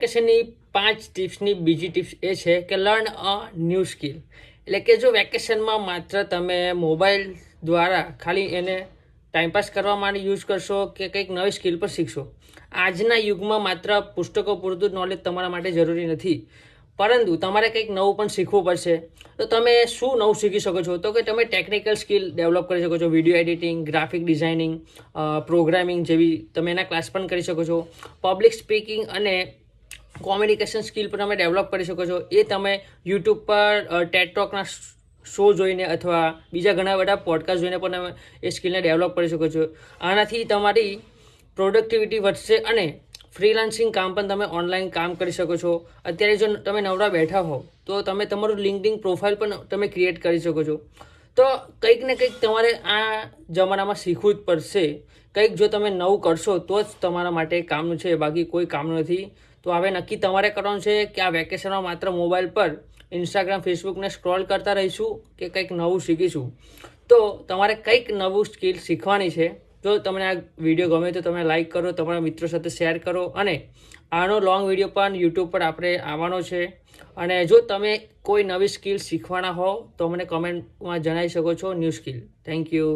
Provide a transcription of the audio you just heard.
વેકેશનની 5 ટિપ્સની બીજી ટિપ્સ એ છે કે લર્ન અ ન્યૂ સ્કિલ. એટલે કે જો વેકેશનમાં માત્ર તમે મોબાઈલ દ્વારા ખાલી એને ટાઈમપાસ કરવા માટે યુઝ કરશો કે કંઈક નવી સ્કિલ પર શીખશો. આજના યુગમાં માત્ર પુસ્તકો પૂરતું નોલેજ તમારા માટે જરૂરી નથી, પરંતુ તમારે કંઈક નવું પણ શીખવું પડશે. તો તમે શું નવું શીખી શકો છો? તો કે તમે ટેકનિકલ સ્કિલ ડેવલપ કરી શકો છો. Video editing, graphic designing, programming જેવી તમે એના ક્લાસ પણ કરી શકો છો. પબ્લિક સ્પીકિંગ અને કોમ્યુનિકેશન સ્કિલ પણ તમે ડેવલપ કરી શકો છો. એ તમે યુટ્યુબ પર ટેડ ટોકના શો જોઈને અથવા બીજા ઘણા બધા પોડકાસ્ટ જોઈને પણ તમે એ સ્કિલને ડેવલપ કરી શકો છો. આનાથી તમારી પ્રોડક્ટિવિટી વધશે અને ફ્રીલાન્સિંગ કામ પણ તમે ઓનલાઈન કામ કરી શકો છો. અત્યારે જો તમે નવરા બેઠા હો તો તમે તમારું લિંક્ડઇન પ્રોફાઇલ પણ તમે ક્રિએટ કરી શકો છો. તો કંઈક ને કંઈક તમારે આ જમાનામાં શીખવું જ પડશે. કંઈક જો તમે નવું કરશો તો જ તમારા માટે કામનું છે, બાકી કોઈ કામનું નથી. તો હવે નક્કી તમારે કરવાનું છે કે આ વેકેશનમાં માત્ર મોબાઈલ પર ઇન્સ્ટાગ્રામ, ફેસબુકને સ્ક્રોલ કરતા રહીશું કે કંઈક નવું શીખીશું. તો તમારે કંઈક નવું સ્કિલ શીખવાની છે. જો તમને આ વિડીયો ગમે તો તમે લાઈક કરો, તમારા મિત્રો સાથે શેર કરો, અને આનો લોંગ વિડીયો પણ યુટ્યુબ પર આપણે આવવાનો છે. અને જો તમે કોઈ નવી સ્કિલ શીખવાના હો તો મને કમેન્ટમાં જણાવી શકો છો ન્યૂ સ્કિલ. Thank you.